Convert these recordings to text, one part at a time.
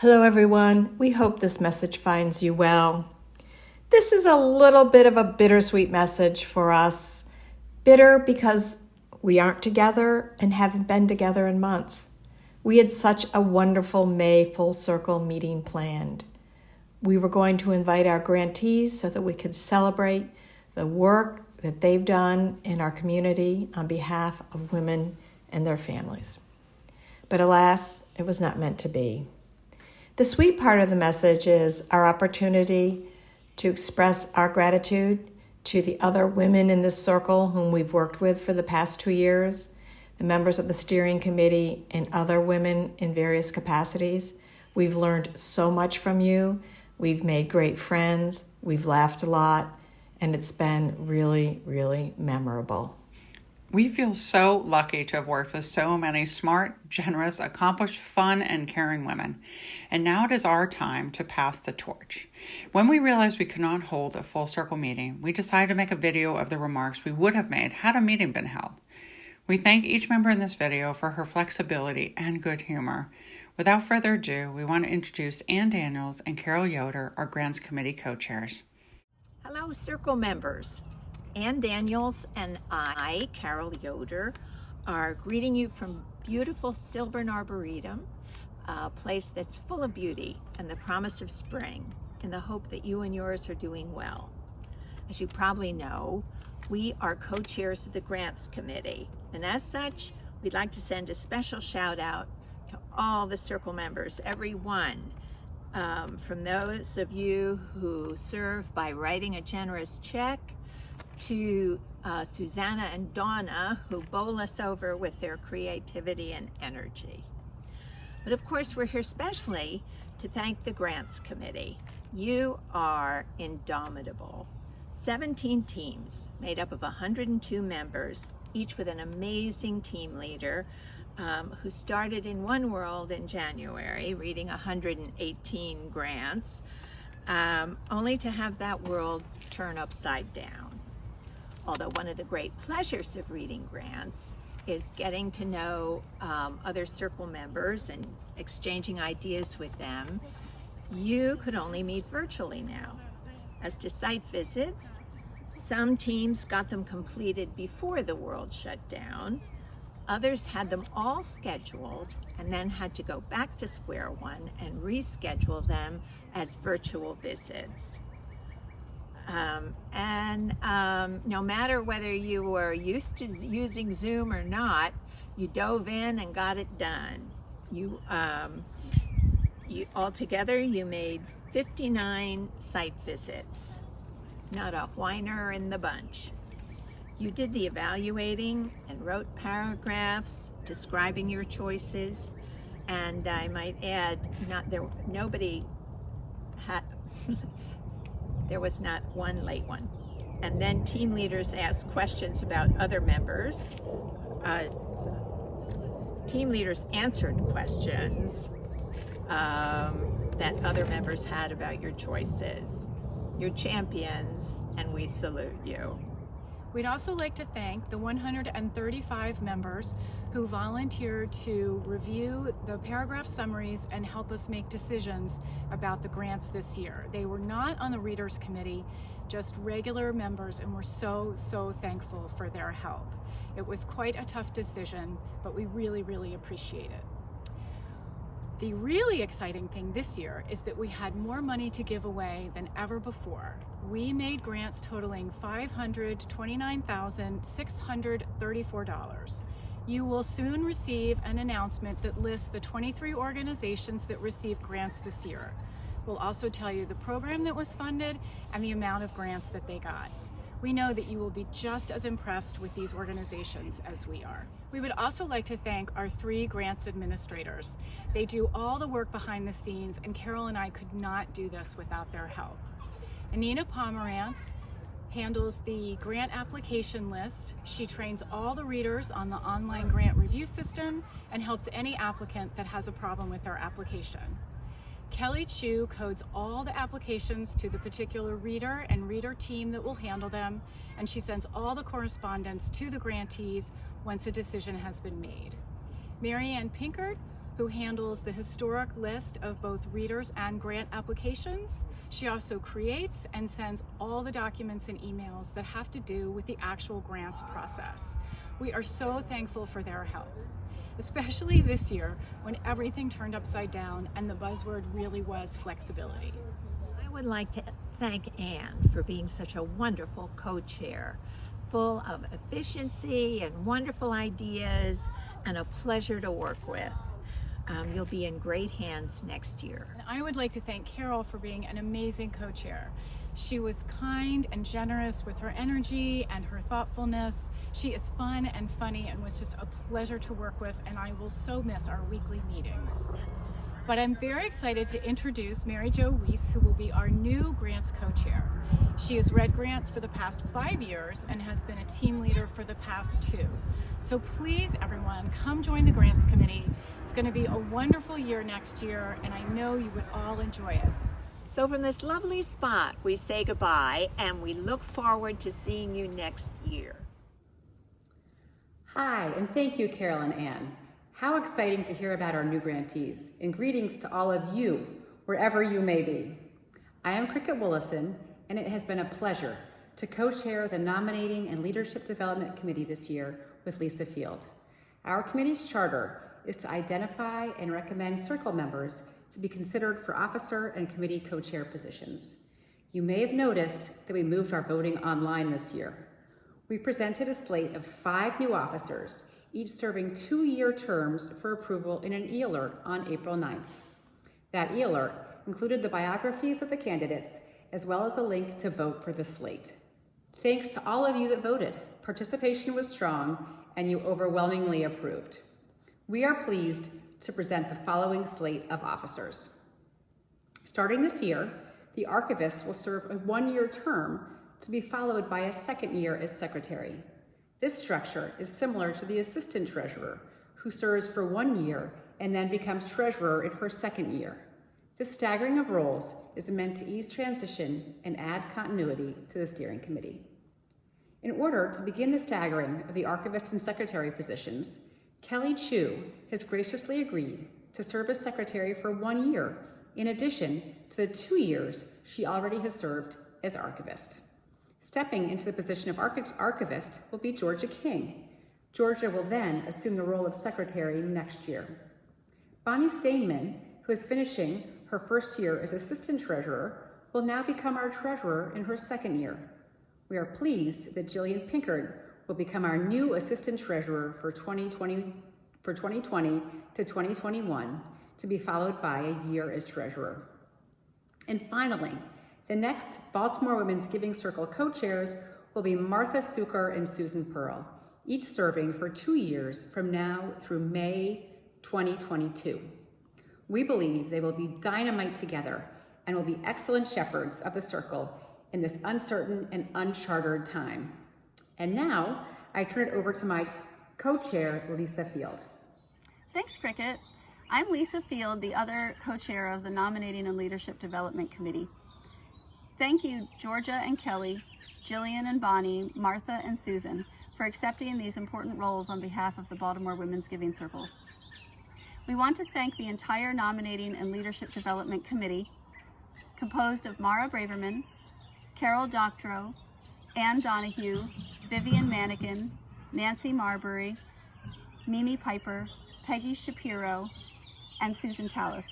Hello, everyone. We hope this message finds you well. This is a little bit of a bittersweet message for us. Bitter because we aren't together and haven't been together in months. We had such a wonderful May Full Circle meeting planned. We were going to invite our grantees so that we could celebrate the work that they've done in our community on behalf of women and their families. But alas, it was not meant to be. The sweet part of the message is our opportunity to express our gratitude to the other women in this circle whom we've worked with for the past 2 years, the members of the steering committee and other women in various capacities. We've learned so much from you. We've made great friends. We've laughed a lot, and it's been really, really memorable. We feel so lucky to have worked with so many smart, generous, accomplished, fun, and caring women. And now it is our time to pass the torch. When we realized we could not hold a full circle meeting, we decided to make a video of the remarks we would have made had a meeting been held. We thank each member in this video for her flexibility and good humor. Without further ado, we want to introduce Ann Daniels and Carol Yoder, our Grants Committee co-chairs. Hello, Circle members. Ann Daniels and I, Carol Yoder, are greeting you from beautiful Silburn Arboretum, a place that's full of beauty and the promise of spring, in the hope that you and yours are doing well. As you probably know, we are co-chairs of the Grants Committee, and as such, we'd like to send a special shout out to all the Circle members, everyone, from those of you who serve by writing a generous check, to Susanna and Donna, who bowl us over with their creativity and energy. But of course, we're here specially to thank the Grants Committee. You are indomitable. 17 teams made up of 102 members, each with an amazing team leader who started in one world in January, reading 118 grants, only to have that world turn upside down. Although one of the great pleasures of reading grants is getting to know other Circle members and exchanging ideas with them, you could only meet virtually now. As to site visits, some teams got them completed before the world shut down. Others had them all scheduled and then had to go back to square one and reschedule them as virtual visits. No matter whether you were used to using Zoom or not, you dove in and got it done. You altogether, you made 59 site visits, not a whiner in the bunch. You did the evaluating and wrote paragraphs describing your choices, and I might add, there was not one late one. And then team leaders asked questions about other members. Team leaders answered questions that other members had about your choices. You're champions, and we salute you. We'd also like to thank the 135 members who volunteered to review the paragraph summaries and help us make decisions about the grants this year. They were not on the Readers Committee, just regular members, and we're so thankful for their help. It was quite a tough decision, but we really appreciate it. The really exciting thing this year is that we had more money to give away than ever before. We made grants totaling $529,634. You will soon receive an announcement that lists the 23 organizations that received grants this year. We'll also tell you the program that was funded and the amount of grants that they got. We know that you will be just as impressed with these organizations as we are. We would also like to thank our 3 grants administrators. They do all the work behind the scenes, and Carol and I could not do this without their help. Anina Pomerantz handles the grant application list. She trains all the readers on the online grant review system and helps any applicant that has a problem with their application. Kelly Chu codes all the applications to the particular reader and reader team that will handle them, and she sends all the correspondence to the grantees once a decision has been made. Mary Ann Pinkert who handles the historic list of both readers and grant applications. She also creates and sends all the documents and emails that have to do with the actual grants process. We are so thankful for their help, especially this year when everything turned upside down and the buzzword really was flexibility. I would like to thank Anne for being such a wonderful co-chair, full of efficiency and wonderful ideas and a pleasure to work with. You'll be in great hands next year. And I would like to thank Carol for being an amazing co-chair. She was kind and generous with her energy and her thoughtfulness. She is fun and funny and was just a pleasure to work with, and I will so miss our weekly meetings. But I'm very excited to introduce Mary Jo Weiss, who will be our new grants co-chair. She has read grants for the past 5 years and has been a team leader for the past 2. So please, everyone, come join the grants committee. It's going to be a wonderful year next year, and I know you would all enjoy it. So from this lovely spot, we say goodbye, and we look forward to seeing you next year. Hi, and thank you, Carol and Anne. How exciting to hear about our new grantees, and greetings to all of you, wherever you may be. I am Cricket Willison, and it has been a pleasure to co-chair the Nominating and Leadership Development Committee this year with Lisa Field. Our committee's charter is to identify and recommend circle members to be considered for officer and committee co-chair positions. You may have noticed that we moved our voting online this year. We presented a slate of 5 new officers, each serving 2-year terms for approval in an e-alert on April 9th. That e-alert included the biographies of the candidates, as well as a link to vote for the slate. Thanks to all of you that voted. Participation was strong, and you overwhelmingly approved. We are pleased to present the following slate of officers. Starting this year, the archivist will serve a 1-year term to be followed by a 2nd year as secretary. This structure is similar to the assistant treasurer, who serves for 1 year and then becomes treasurer in her 2nd year. This staggering of roles is meant to ease transition and add continuity to the steering committee. In order to begin the staggering of the archivist and secretary positions, Kelly Chu has graciously agreed to serve as secretary for 1 year, in addition to the 2 years she already has served as archivist. Stepping into the position of archivist will be Georgia King. Georgia will then assume the role of secretary next year. Bonnie Steinman, who is finishing her 1st year as assistant treasurer, will now become our treasurer in her 2nd year. We are pleased that Jillian Pinkard will become our new assistant treasurer for 2020 to 2021, to be followed by a year as treasurer. And finally, the next Baltimore Women's Giving Circle co-chairs will be Martha Suker and Susan Pearl, each serving for 2 years from now through May 2022. We believe they will be dynamite together and will be excellent shepherds of the circle in this uncertain and uncharted time. And now, I turn it over to my co-chair, Lisa Field. Thanks, Cricket. I'm Lisa Field, the other co-chair of the Nominating and Leadership Development Committee. Thank you, Georgia and Kelly, Jillian and Bonnie, Martha and Susan, for accepting these important roles on behalf of the Baltimore Women's Giving Circle. We want to thank the entire Nominating and Leadership Development Committee, composed of Mara Braverman, Carol Doctorow, Ann Donahue, Vivian Manikin, Nancy Marbury, Mimi Piper, Peggy Shapiro, and Susan Tallis.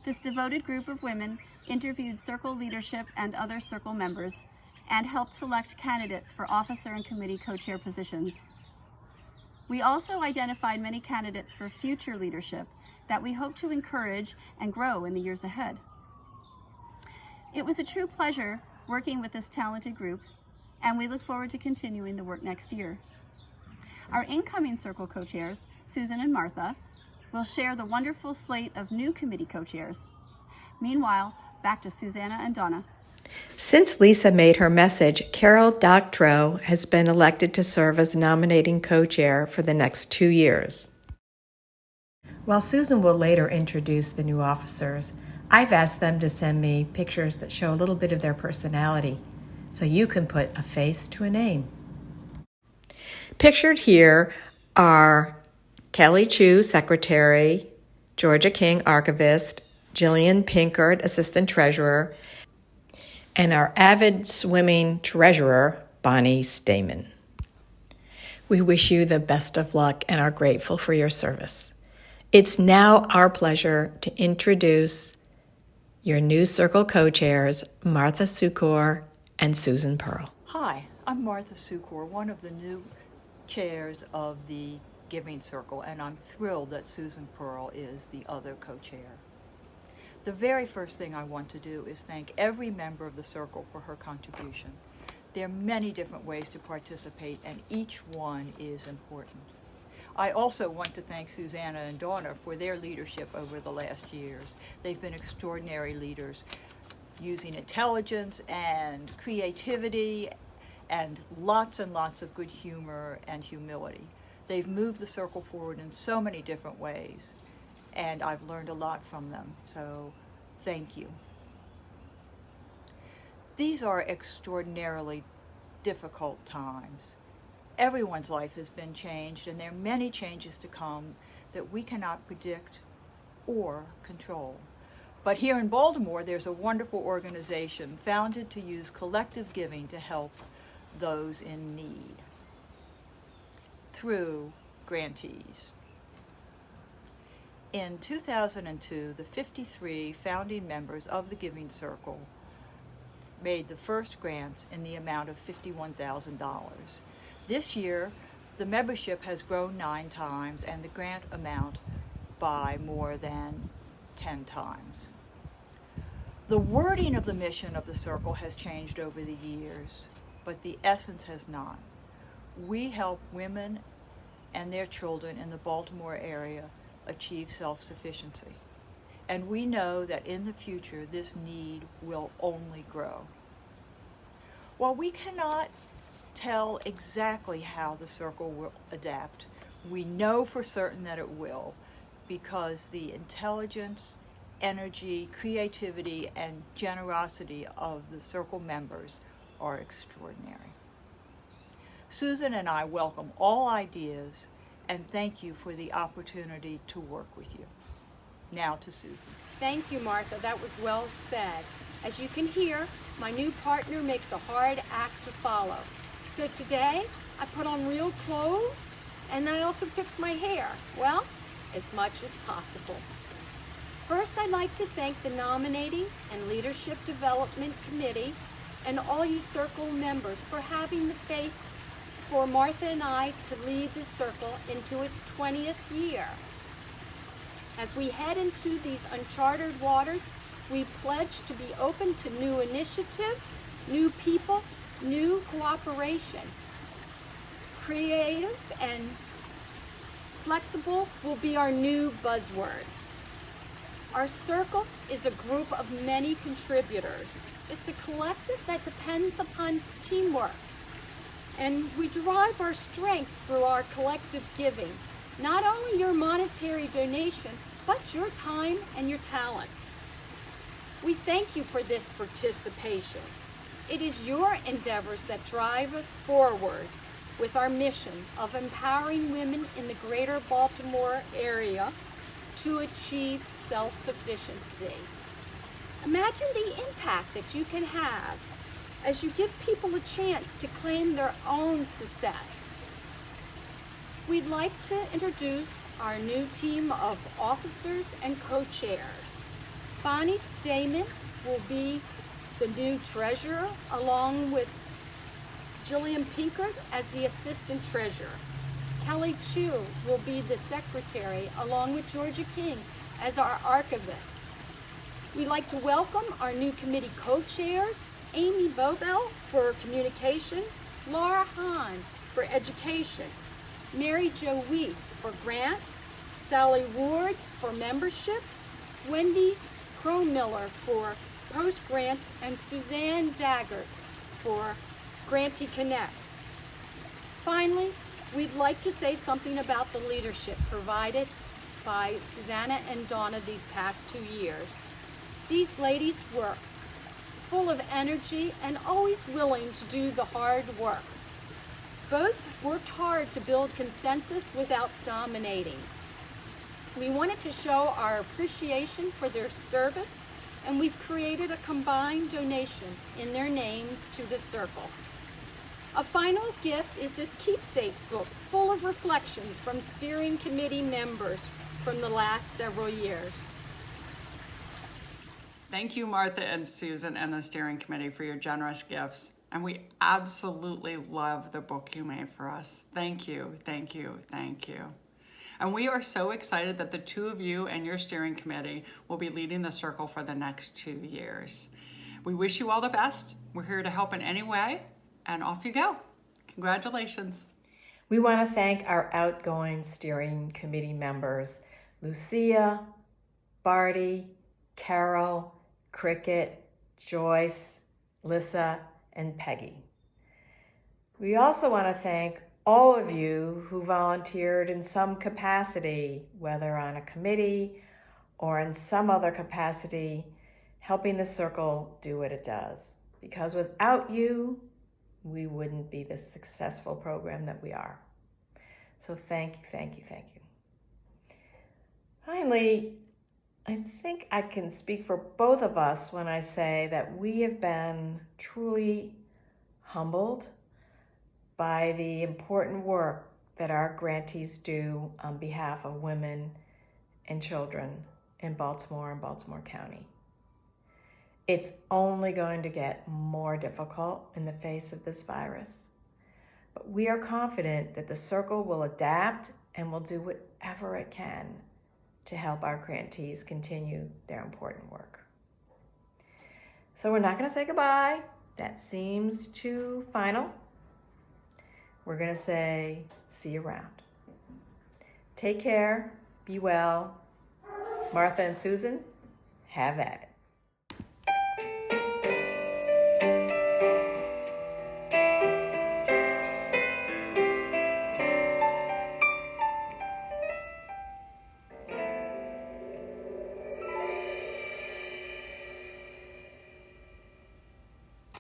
This devoted group of women interviewed circle leadership and other circle members and helped select candidates for officer and committee co-chair positions. We also identified many candidates for future leadership that we hope to encourage and grow in the years ahead. It was a true pleasure working with this talented group, and we look forward to continuing the work next year. Our incoming circle co-chairs, Susan and Martha, will share the wonderful slate of new committee co-chairs. Meanwhile, back to Susanna and Donna. Since Lisa made her message, Carol Doctorow has been elected to serve as nominating co-chair for the next 2 years. While Susan will later introduce the new officers, I've asked them to send me pictures that show a little bit of their personality, so you can put a face to a name. Pictured here are Kelly Chu, secretary, Georgia King, Archivist, Jillian Pinkard, Assistant Treasurer, and our avid swimming treasurer, Bonnie Stamen. We wish you the best of luck and are grateful for your service. It's now our pleasure to introduce your new Circle co-chairs, Martha Sukor and Susan Pearl. Hi, I'm Martha Sukor, one of the new chairs of the Giving Circle, and I'm thrilled that Susan Pearl is the other co-chair. The very first thing I want to do is thank every member of the Circle for her contribution. There are many different ways to participate, and each one is important. I also want to thank Susanna and Donna for their leadership over the last years. They've been extraordinary leaders, using intelligence and creativity and lots of good humor and humility. They've moved the Circle forward in so many different ways, and I've learned a lot from them, so thank you. These are extraordinarily difficult times. Everyone's life has been changed, and there are many changes to come that we cannot predict or control. But here in Baltimore, there's a wonderful organization founded to use collective giving to help those in need through grantees. In 2002, the 53 founding members of the Giving Circle made the first grants in the amount of $51,000. This year, the membership has grown 9 times and the grant amount by more than 10 times. The wording of the mission of the Circle has changed over the years, but the essence has not. We help women and their children in the Baltimore area achieve self-sufficiency. And we know that in the future, this need will only grow. While we cannot tell exactly how the Circle will adapt, we know for certain that it will, because the intelligence, energy, creativity, and generosity of the Circle members are extraordinary. Susan and I welcome all ideas and thank you for the opportunity to work with you. Now to Susan. Thank you, Martha. That was well said. As you can hear, my new partner makes a hard act to follow. So today, I put on real clothes and I also fix my hair. Well, as much as possible. First, I'd like to thank the Nominating and Leadership Development Committee and all you Circle members for having the faith for Martha and I to lead the Circle into its 20th year. As we head into these uncharted waters, we pledge to be open to new initiatives, new people, new cooperation. Creative and flexible will be our new buzzwords. Our Circle is a group of many contributors. It's a collective that depends upon teamwork. And we derive our strength through our collective giving. Not only your monetary donation, but your time and your talents. We thank you for this participation. It is your endeavors that drive us forward with our mission of empowering women in the greater Baltimore area to achieve self-sufficiency. Imagine the impact that you can have as you give people a chance to claim their own success. We'd like to introduce our new team of officers and co-chairs. Bonnie Stamen will be the new treasurer, along with Jillian Pinkard as the assistant treasurer. Kelly Chu will be the secretary, along with Georgia King as our archivist. We'd like to welcome our new committee co-chairs, Amy Bobel for communication, Laura Hahn for education, Mary Jo Weiss for grants, Sally Ward for membership, Wendy Cromiller for post-grants, and Suzanne Daggert for Grantee Connect. Finally, we'd like to say something about the leadership provided by Susanna and Donna these past 2 years. These ladies were full of energy and always willing to do the hard work. Both worked hard to build consensus without dominating. We wanted to show our appreciation for their service, and we've created a combined donation in their names to the circle. A final gift is this keepsake book full of reflections from steering committee members from the last several years. Thank you, Martha and Susan and the steering committee, for your generous gifts. And we absolutely love the book you made for us. Thank you, thank you, thank you. And we are so excited that the two of you and your steering committee will be leading the circle for the next 2 years. We wish you all the best. We're here to help in any way, and off you go. Congratulations. We want to thank our outgoing steering committee members, Lucia, Barty, Carol, Cricket, Joyce, Lissa, and Peggy. We also want to thank all of you who volunteered in some capacity, whether on a committee or in some other capacity, helping the circle do what it does. Because without you, we wouldn't be the successful program that we are. So thank you, thank you, thank you. Finally, I think I can speak for both of us when I say that we have been truly humbled by the important work that our grantees do on behalf of women and children in Baltimore and Baltimore County. It's only going to get more difficult in the face of this virus, but we are confident that the circle will adapt and will do whatever it can to help our grantees continue their important work. So we're not going to say goodbye. That seems too final. We're going to say, see you around. Take care, be well. Martha and Susan, have at it.